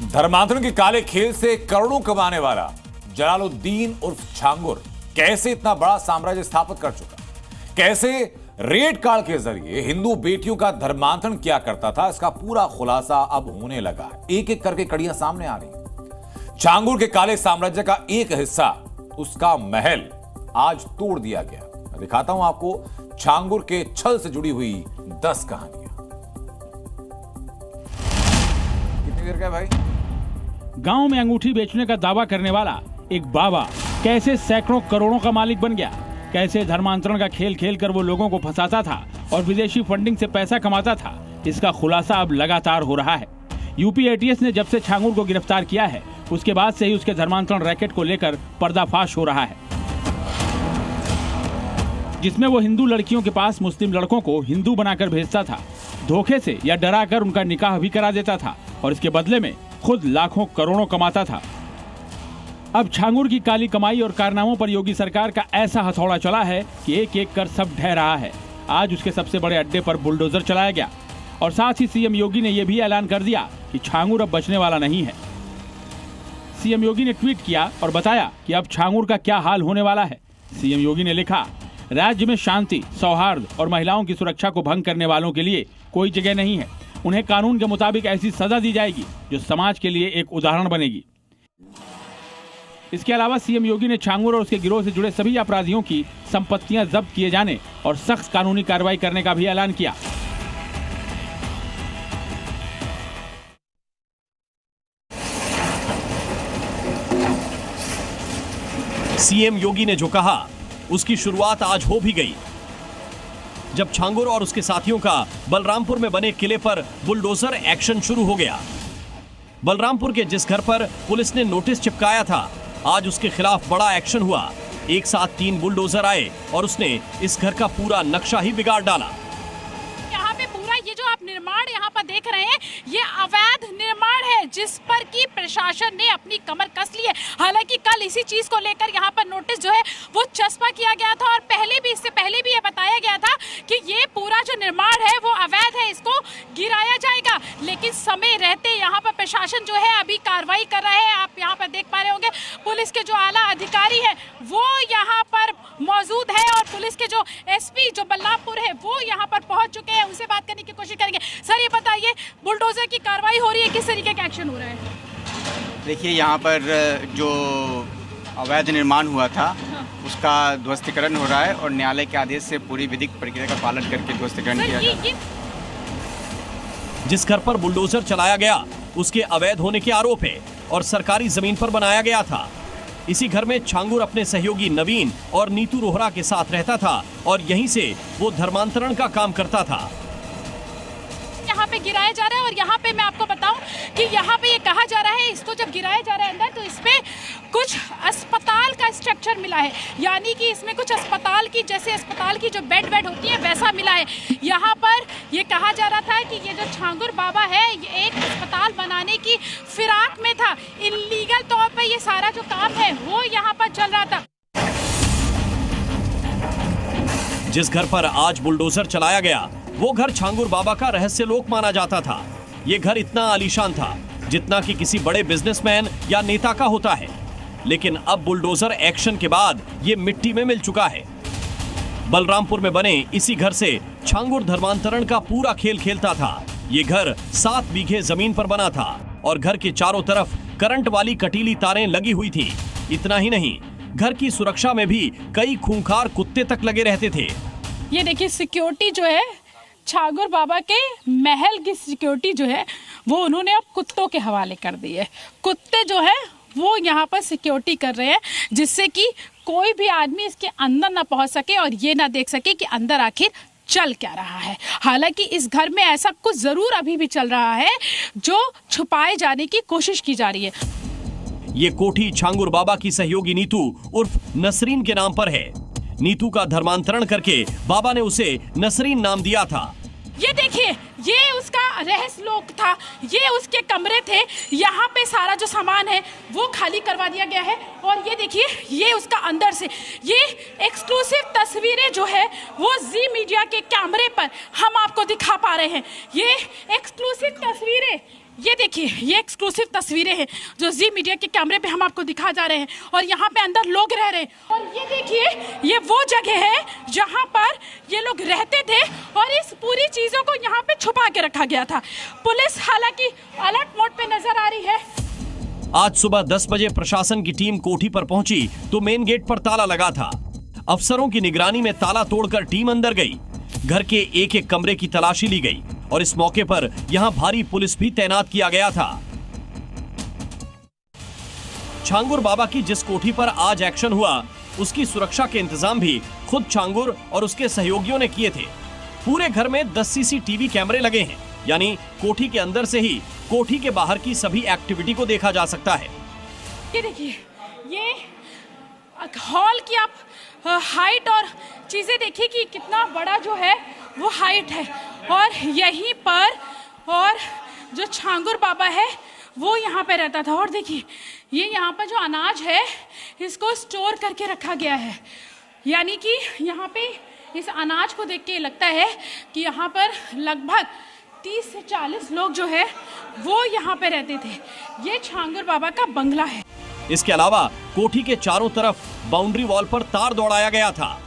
धर्मांतरण के काले खेल से करोड़ों कमाने वाला जलालुद्दीन उर्फ छांगुर कैसे इतना बड़ा साम्राज्य स्थापित कर चुका, कैसे रेड कार्ड के जरिए हिंदू बेटियों का धर्मांतरण किया करता था, इसका पूरा खुलासा अब होने लगा है। एक एक करके कड़ियां सामने आ रही। छांगुर के काले साम्राज्य का एक हिस्सा, उसका महल, आज तोड़ दिया गया। मैं दिखाता हूं आपको छांगुर के छल से जुड़ी हुई 10 कहानियां। कितनी देर का भाई? गांव में अंगूठी बेचने का दावा करने वाला एक बाबा कैसे सैकड़ों करोड़ों का मालिक बन गया, कैसे धर्मांतरण का खेल खेल कर वो लोगों को फंसाता था और विदेशी फंडिंग से पैसा कमाता था, इसका खुलासा अब लगातार हो रहा है। यूपी एटीएस ने जब से छांगुर को गिरफ्तार किया है, उसके बाद से ही उसके धर्मांतरण रैकेट को लेकर पर्दाफाश हो रहा है, जिसमें वो हिंदू लड़कियों के पास मुस्लिम लड़कों को हिंदू बनाकर भेजता था, धोखे से या डरा कर उनका निकाह भी करा देता था और इसके बदले में खुद लाखों करोड़ों कमाता था। अब छांगुर की काली कमाई और कारनामों पर योगी सरकार का ऐसा हथौड़ा चला है कि एक एक कर सब ढह रहा है। आज उसके सबसे बड़े अड्डे पर बुलडोजर चलाया गया और साथ ही सीएम योगी ने यह भी ऐलान कर दिया कि छांगुर अब बचने वाला नहीं है। सीएम योगी ने ट्वीट किया और बताया कि अब छांगुर का क्या हाल होने वाला है। सीएम योगी ने लिखा, राज्य में शांति, सौहार्द और महिलाओं की सुरक्षा को भंग करने वालों के लिए कोई जगह नहीं है। उन्हें कानून के मुताबिक ऐसी सजा दी जाएगी जो समाज के लिए एक उदाहरण बनेगी। इसके अलावा सीएम योगी ने छांगुर और उसके गिरोह से जुड़े सभी अपराधियों की संपत्तियां जब्त किए जाने और सख्त कानूनी कार्रवाई करने का भी ऐलान किया। सीएम योगी ने जो कहा, उसकी शुरुआत आज हो भी गई, जब छांगुर और उसके साथियों का बलरामपुर में बने किले पर बुलडोजर एक्शन शुरू हो गया। बलरामपुर के जिस घर पर पुलिस ने नोटिस चिपकाया था, आज उसके खिलाफ बड़ा एक्शन हुआ। एक साथ 3 बुलडोजर आए और उसने इस घर का पूरा नक्शा ही बिगाड़ डाला। यहाँ पे पूरा ये जो आप निर्माण यहाँ पर देख रहे हैं, ये अवैध निर्माण है जिस पर की प्रशासन ने अपनी कमर कस ली है। हालांकि कल इसी चीज को लेकर यहाँ पर नोटिस जो है वो चस्पा किया गया था और इससे पहले भी ये बताया गया था कि ये पूरा जो निर्माण है वो अवैध है, इसको गिराया जाएगा। लेकिन समय रहते यहाँ पर प्रशासन जो है अभी कार्रवाई कर रहा है। आप यहाँ पर देख पा रहे होंगे पुलिस के जो आला अधिकारी है वो यहाँ पर मौजूद है और पुलिस के जो एसपी जो बलरामपुर है वो यहाँ पर पहुंच चुके हैं, उनसे बात करने की कोशिश करेंगे। सर ये बताइए, बुलडोजर की कार्रवाई हो रही है, किस तरीके का एक्शन हो रहा है? देखिए, यहाँ पर जो अवैध निर्माण हुआ था उसका ध्वस्तीकरण हो रहा है और न्यायालय के आदेश से पूरी विधिक प्रक्रिया का पालन करके ध्वस्तीकरण किया जा रहा है। जिस घर पर बुलडोजर चलाया गया उसके अवैध होने के आरोप है और सरकारी जमीन पर बनाया गया था। इसी घर में छांगुर अपने सहयोगी नवीन और नीतू रोहरा के साथ रहता था और यहीं से वो धर्मांतरण का काम करता था। यहाँ पे गिराया जा रहा है और यहाँ पे मैं आपको बताऊं कि यहाँ पे ये कहा जा रहा है, इसको जब गिराया जा रहा है अंदर तो इसपे कुछ अस्पताल का स्ट्रक्चर मिला है, यानी कि इसमें कुछ अस्पताल की, जैसे अस्पताल की जो बेड होती है वैसा मिला है। यहाँ पर ये कहा जा रहा था कि ये जो छांगुर बाबा है ये एक अस्पताल बनाने की फिराक में था। इल्लीगल तौर पर ये सारा जो काम है वो यहाँ पर चल रहा था। जिस घर पर आज बुलडोजर चलाया गया वो घर छांगुर बाबा का रहस्य लोक माना जाता था। ये घर इतना आलीशान था जितना कि किसी बड़े बिजनेसमैन या नेता का होता है, लेकिन अब बुलडोजर एक्शन के बाद ये मिट्टी में मिल चुका है। बलरामपुर में बने इसी घर से छांगुर धर्मांतरण का पूरा खेल खेलता था। ये घर 7 बीघे जमीन पर बना था और घर के चारों तरफ करंट वाली कटीली तारें लगी हुई थी। इतना ही नहीं, घर की सुरक्षा में भी कई खूंखार कुत्ते तक लगे रहते थे। ये देखिए, सिक्योरिटी जो है छांगुर बाबा के महल की सिक्योरिटी जो है वो उन्होंने अब कुत्तों के हवाले कर दी है। कुत्ते जो है वो यहाँ पर सिक्योरिटी कर रहे हैं जिससे कि कोई भी आदमी इसके अंदर ना पहुंच सके और ये ना देख सके कि अंदर आखिर चल क्या रहा है। हालांकि इस घर में ऐसा कुछ जरूर अभी भी चल रहा है जो छुपाए जाने की कोशिश की जा रही है। ये कोठी छांगुर बाबा की सहयोगी नीतू उर्फ नसरीन के नाम पर है। नीतू का धर्मांतरण करके बाबा ने उसे नसरीन नाम दिया था। ये देखिए, ये उसका रहस्य लोक था, ये उसके कमरे थे। यहाँ पे सारा जो सामान है वो खाली करवा दिया गया है और ये देखिए, ये उसका अंदर से ये एक्सक्लूसिव तस्वीरें जो है वो जी मीडिया के कैमरे पर हम आपको दिखा पा रहे हैं। ये एक्सक्लूसिव तस्वीरें ये देखिए, ये एक्सक्लूसिव तस्वीरें हैं जो जी मीडिया के कैमरे पे हम आपको दिखा जा रहे हैं और यहाँ पे अंदर लोग रह रहे हैं। और ये देखिए, ये वो जगह है जहाँ पर ये लोग रहते थे और इस पूरी चीजों को यहाँ पे छुपा के रखा गया था। पुलिस हालांकि अलर्ट मोड पे नजर आ रही है। आज सुबह 10 बजे प्रशासन की टीम कोठी पर पहुंची तो मेन गेट पर ताला लगा था। अफसरों की निगरानी में ताला तोड़कर टीम अंदर गई। घर के एक एक कमरे की तलाशी ली गई और इस मौके पर यहां भारी पुलिस भी तैनात किया गया था। छांगुर बाबा की जिस कोठी पर आज एक्शन हुआ उसकी सुरक्षा के इंतजाम भी खुद छांगुर और उसके सहयोगियों ने किए थे। पूरे घर में 10 सीसीटीवी कैमरे लगे हैं, यानी कोठी के अंदर से ही कोठी के बाहर की सभी एक्टिविटी को देखा जा सकता है। ये देखिए, ये हॉल की आप हाइट और चीजें देखिए कि कितना बड़ा जो है वो हाइट है और यहीं पर और जो छांगुर बाबा है वो यहाँ पे रहता था। और देखिए, ये यहाँ पर जो अनाज है इसको स्टोर करके रखा गया है, यानी कि यहाँ पे इस अनाज को देख के लगता है कि यहाँ पर लगभग 30 से 40 लोग जो है वो यहाँ पे रहते थे। ये छांगुर बाबा का बंगला है। इसके अलावा कोठी के चारों तरफ बाउंड्री वॉल पर तार दौड़ाया गया था।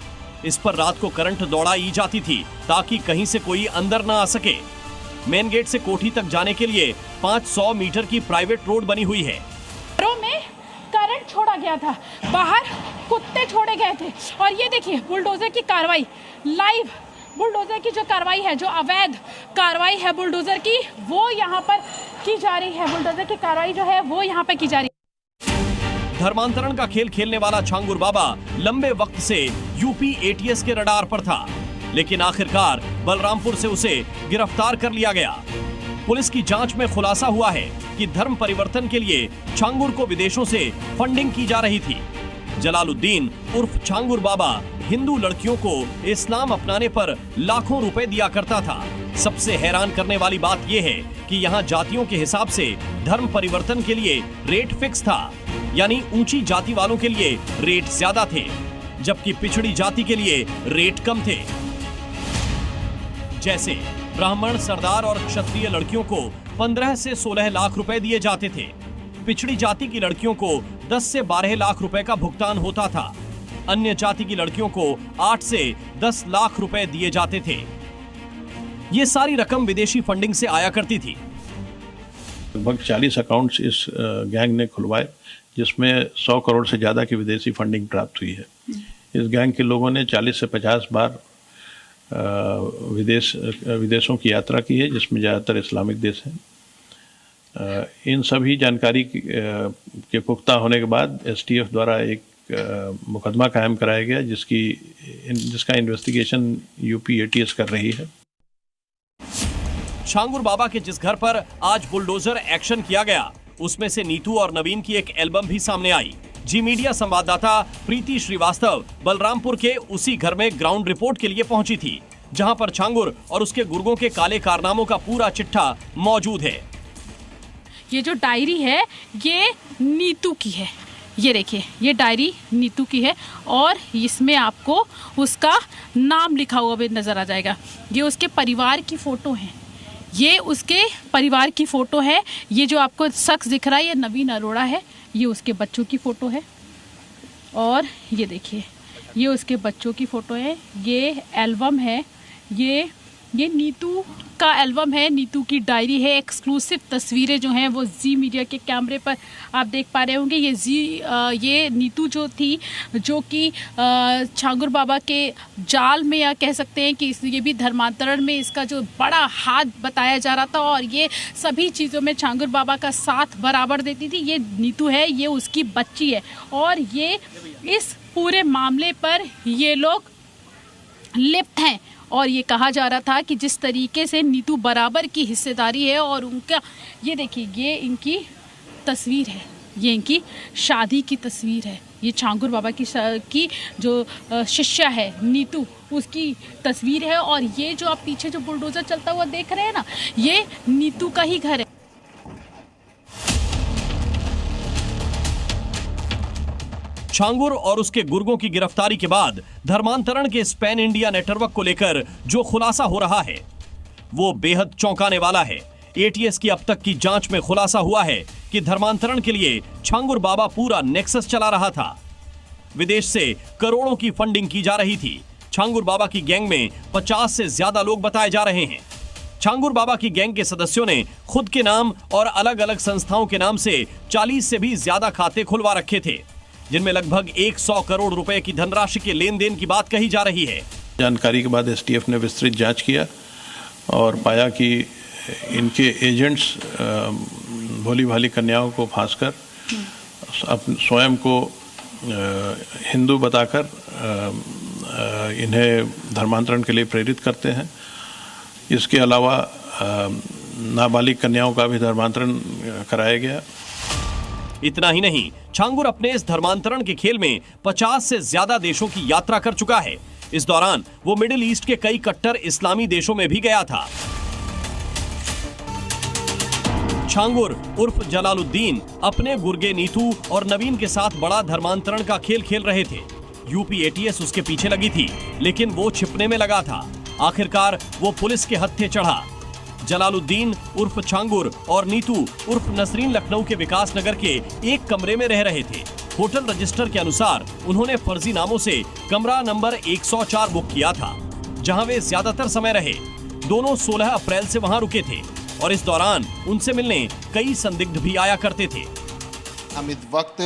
इस पर रात को करंट दौड़ाई जाती थी ताकि कहीं से कोई अंदर न आ सके। मेन गेट से कोठी तक जाने के लिए 500 मीटर की प्राइवेट रोड बनी हुई है। घरों में करंट छोड़ा गया था, बाहर कुत्ते छोड़े गए थे और ये देखिए बुलडोजर की कार्रवाई, लाइव बुलडोजर की जो कार्रवाई है, जो अवैध कार्रवाई है बुलडोजर की, वो यहाँ पर की जा रही है। बुलडोजर की कार्रवाई जो है वो यहाँ पर की जा रही है। धर्मांतरण का खेल खेलने वाला छांगुर बाबा लंबे वक्त से यूपी एटीएस के रडार पर था, लेकिन आखिरकार बलरामपुर से उसे गिरफ्तार कर लिया गया। पुलिस की जांच में खुलासा हुआ है कि धर्म परिवर्तन के लिए छांगुर को विदेशों से फंडिंग की जा रही थी। जलालुद्दीन उर्फ छांगुर बाबा हिंदू लड़कियों को इस्लाम अपनाने पर लाखों रुपए दिया करता था। सबसे हैरान करने वाली बात यह है कि यहाँ जातियों के हिसाब से धर्म परिवर्तन के लिए रेट फिक्स था, यानी ऊंची जाति वालों के लिए रेट ज्यादा थे जबकि पिछड़ी जाति के लिए रेट कम थे। जैसे ब्राह्मण, सरदार और क्षत्रिय लड़कियों को 15 से 16 लाख रुपए दिए जाते थे। पिछड़ी जाति की लड़कियों को 10 से 12 लाख रुपए का भुगतान होता था। अन्य जाति की लड़कियों को 8 से 10 लाख रुपए दिए जाते थे। ये सारी रकम विदेशी फंडिंग से आया करती थी। लगभग 40 अकाउंट्स इस गैंग ने खुलवाए, जिसमें 100 करोड़ से ज़्यादा की विदेशी फंडिंग प्राप्त हुई है। इस गैंग के लोगों ने 40 से 50 बार विदेशों की यात्रा की है, जिसमें ज़्यादातर इस्लामिक देश हैं। इन सभी जानकारी के पुख्ता होने के बाद एसटीएफ द्वारा एक मुकदमा कायम कराया गया, जिसका इन्वेस्टिगेशन यूपी एटीएस कर रही है। छांगुर बाबा के जिस घर पर आज बुलडोजर एक्शन किया गया उसमें से नीतू और नवीन की एक एल्बम भी सामने आई। जी मीडिया संवाददाता प्रीति श्रीवास्तव बलरामपुर के उसी घर में ग्राउंड रिपोर्ट के लिए पहुंची थी, जहां पर छांगुर और उसके गुर्गों के काले कारनामों का पूरा चिट्ठा मौजूद है। ये जो डायरी है ये नीतू की है। ये देखिए, ये डायरी नीतू की है और इसमें आपको उसका नाम लिखा हुआ भी नजर आ जाएगा। ये उसके परिवार की फोटो है, ये उसके परिवार की फोटो है। ये जो आपको शख्स दिख रहा है ये नवीन अरोड़ा है, ये उसके बच्चों की फोटो है। और ये देखिए, ये उसके बच्चों की फोटो है। ये एल्बम है, ये नीतू का एल्बम है, नीतू की डायरी है। एक्सक्लूसिव तस्वीरें जो हैं वो जी मीडिया के कैमरे पर आप देख पा रहे होंगे। ये नीतू जो थी, जो कि छांगुर बाबा के जाल में, या कह सकते हैं कि ये भी धर्मांतरण में इसका जो बड़ा हाथ बताया जा रहा था और ये सभी चीज़ों में छांगुर बाबा का साथ बराबर देती थी। ये नीतू है, ये उसकी बच्ची है और ये इस पूरे मामले पर ये लोग लिप्त हैं। और ये कहा जा रहा था कि जिस तरीके से नीतू बराबर की हिस्सेदारी है और उनका, ये देखिए, ये इनकी तस्वीर है, ये इनकी शादी की तस्वीर है। ये छांगुर बाबा की जो शिष्या है नीतू, उसकी तस्वीर है। और ये जो आप पीछे जो बुलडोजर चलता हुआ देख रहे हैं ना, ये नीतू का ही घर है। छांगुर और उसके गुर्गों की गिरफ्तारी के बाद धर्मांतरण के इस पैन इंडिया नेटवर्क को लेकर जो खुलासा हो रहा है वो बेहद चौंकाने वाला है। एटीएस की अब तक की जांच में खुलासा हुआ है कि धर्मांतरण के लिए छांगुर बाबा पूरा नेक्सस चला रहा था। विदेश से करोड़ों की फंडिंग की जा रही थी। छांगुर बाबा की गैंग में 50 से ज्यादा लोग बताए जा रहे हैं। छांगुर बाबा की गैंग के सदस्यों ने खुद के नाम और अलग अलग संस्थाओं के नाम से 40 से भी ज्यादा खाते खुलवा रखे थे, जिनमें लगभग 100 करोड़ रुपए की धनराशि के लेन देन की बात कही जा रही है। जानकारी के बाद एसटीएफ ने विस्तृत जांच किया और पाया कि इनके एजेंट्स भोली भाली कन्याओं को फांसकर स्वयं को हिंदू बताकर इन्हें धर्मांतरण के लिए प्रेरित करते हैं। इसके अलावा नाबालिग कन्याओं का भी धर्मांतरण कराया गया। इतना ही नहीं, छांगुर अपने इस धर्मांतरण के खेल में 50 से ज्यादा देशों की यात्रा कर चुका है। इस दौरान वो मिडिल ईस्ट के कई कट्टर इस्लामी देशों में भी गया था। छांगुर उर्फ जलालुद्दीन अपने गुर्गे नीतू और नवीन के साथ बड़ा धर्मांतरण का खेल खेल रहे थे। यूपी एटीएस उसके पीछे लगी थी, लेकिन वो छिपने में लगा था। आखिरकार वो पुलिस के हत्थे चढ़ा। जलालुद्दीन उर्फ छांगुर और नीतू उर्फ नसरीन लखनऊ के विकास नगर के एक कमरे में रह रहे थे। होटल रजिस्टर के अनुसार उन्होंने फर्जी नामों से कमरा नंबर 104 बुक किया था, जहां वे ज्यादातर समय रहे। दोनों 16 अप्रैल से वहां रुके थे और इस दौरान उनसे मिलने कई संदिग्ध भी आया करते थे। हम इस वक्त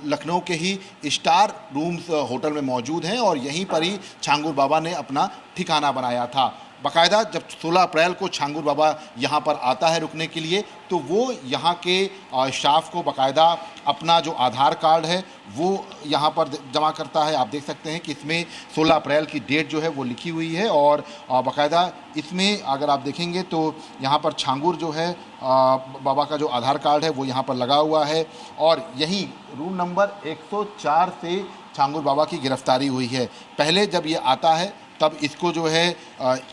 लखनऊ के ही स्टार रूम्स होटल में मौजूद हैं और यहीं पर ही छांगुर बाबा ने अपना ठिकाना बनाया था। बाकायदा जब 16 अप्रैल को छांगुर बाबा यहाँ पर आता है रुकने के लिए, तो वो यहाँ के स्टाफ को बाकायदा अपना जो आधार कार्ड है वो यहाँ पर जमा करता है। आप देख सकते हैं कि इसमें 16 अप्रैल की डेट जो है वो लिखी हुई है और बाकायदा इसमें अगर आप देखेंगे तो यहाँ पर छांगुर जो है बाबा का जो आधार कार्ड है वो यहाँ पर लगा हुआ है और यही रूम नंबर 104 से छांगुर बाबा की गिरफ्तारी हुई है। पहले जब ये आता है तब इसको जो है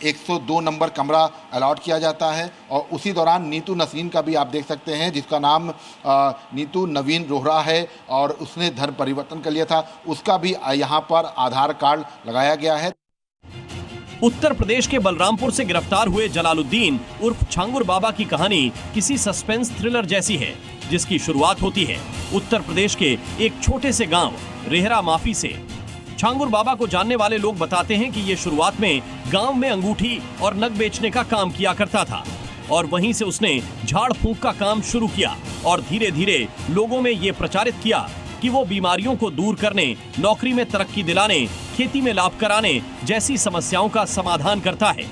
102 नंबर कमरा अलॉट किया जाता है और उसी दौरान नीतू नसरीन का भी आप देख सकते हैं, जिसका नाम नीतू नवीन रोहरा है और उसने धर्म परिवर्तन कर लिया था, उसका भी यहाँ पर आधार कार्ड लगाया गया है। उत्तर प्रदेश के बलरामपुर से गिरफ्तार हुए जलालुद्दीन उर्फ छांगुर बाबा की कहानी किसी सस्पेंस थ्रिलर जैसी है, जिसकी शुरुआत होती है उत्तर प्रदेश के एक छोटे से गांव रेहरा माफी से। छांगुर बाबा को जानने वाले लोग बताते हैं कि ये शुरुआत में गांव में अंगूठी और नग बेचने का काम किया करता था और वहीं से उसने झाड़ फूंक का काम शुरू किया और धीरे धीरे लोगों में ये प्रचारित किया कि वो बीमारियों को दूर करने, नौकरी में तरक्की दिलाने, खेती में लाभ कराने जैसी समस्याओं का समाधान करता है।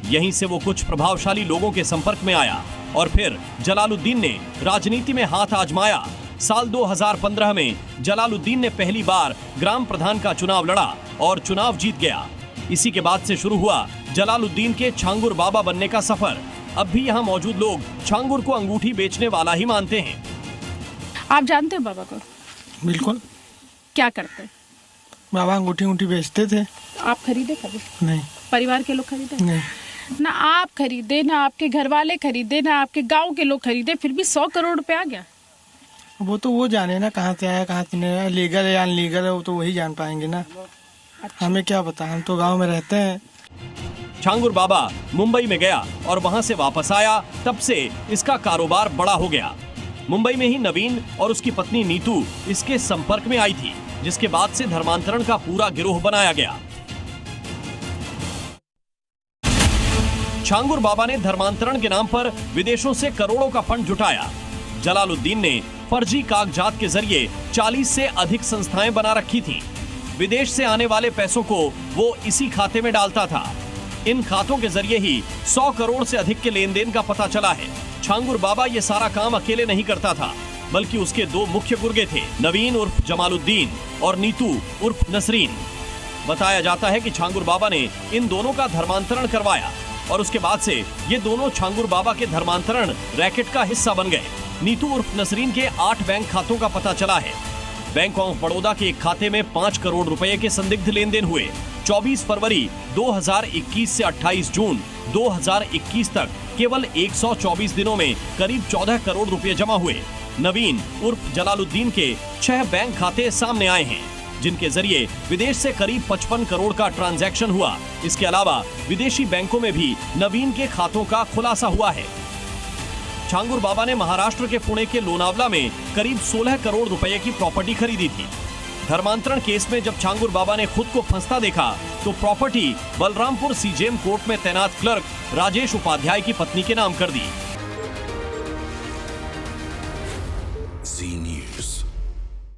यहीं से वो कुछ प्रभावशाली लोगों के संपर्क में आया और फिर जलालुद्दीन ने राजनीति में हाथ आजमाया। साल 2015 में जलालुद्दीन ने पहली बार ग्राम प्रधान का चुनाव लड़ा और चुनाव जीत गया। इसी के बाद से शुरू हुआ जलालुद्दीन के छांगुर बाबा बनने का सफर। अब भी यहाँ मौजूद लोग छांगुर को अंगूठी बेचने वाला ही मानते हैं। आप जानते हो बाबा को? बिल्कुल। क्या करते? बाबा अंगूठी बेचते थे। आप खरीदे कभी? नहीं। परिवार के लोग खरीदे? नहीं। ना आप खरीदे, ना आपके घर वाले खरीदे, ना आपके गांव के लोग खरीदे, फिर भी 100 करोड़ रुपए आ गया। वो तो वो जाने ना कहाँ से आया, कहाँ से नहीं आया, लीगल है या अनलीगल है, वो तो वही जान पाएंगे ना। अच्छा। हमें क्या पता, हम तो गांव में रहते हैं। छांगुर बाबा मुंबई में गया और वहां से वापस आया, तब से इसका कारोबार बड़ा हो गया। मुंबई में ही नवीन और उसकी पत्नी नीतू इसके संपर्क में आई थी, जिसके बाद से धर्मांतरण का पूरा गिरोह बनाया गया। छांगुर बाबा ने धर्मांतरण के नाम पर विदेशों से करोड़ों का फंड जुटाया। जलालुद्दीन ने फर्जी कागजात के जरिए 40 से अधिक संस्थाएं बना रखी थी। विदेश से आने वाले पैसों को वो इसी खाते में डालता था। इन खातों के जरिए ही 100 करोड़ से अधिक के लेन देन का पता चला है। छांगुर बाबा ये सारा काम अकेले नहीं करता था, बल्कि उसके दो मुख्य गुर्गे थे, नवीन उर्फ जमालुद्दीन और नीतू उर्फ नसरीन। बताया जाता है कि छांगुर बाबा ने इन दोनों का धर्मांतरण करवाया और उसके बाद से ये दोनों छांगुर बाबा के धर्मांतरण रैकेट का हिस्सा बन गए। नीतू उर्फ नसरीन के 8 बैंक खातों का पता चला है। बैंक ऑफ बड़ौदा के एक खाते में 5 करोड़ रुपए के संदिग्ध लेन देन हुए। 24 फरवरी 2021 से 28 जून 2021 तक केवल 124 दिनों में करीब 14 करोड़ रुपए जमा हुए। नवीन उर्फ जलालुद्दीन के 6 बैंक खाते सामने आए हैं, जिनके जरिए विदेश से करीब 55 करोड़ का ट्रांजैक्शन हुआ। इसके अलावा विदेशी बैंकों में भी नवीन के खातों का खुलासा हुआ है। छांगुर बाबा ने महाराष्ट्र के पुणे के लोनावला में करीब 16 करोड़ रुपए की प्रॉपर्टी खरीदी थी। धर्मांतरण केस में जब छांगुर बाबा ने खुद को फंसता देखा तो प्रॉपर्टी बलरामपुर सीजेएम कोर्ट में तैनात क्लर्क राजेश उपाध्याय की पत्नी के नाम कर दी।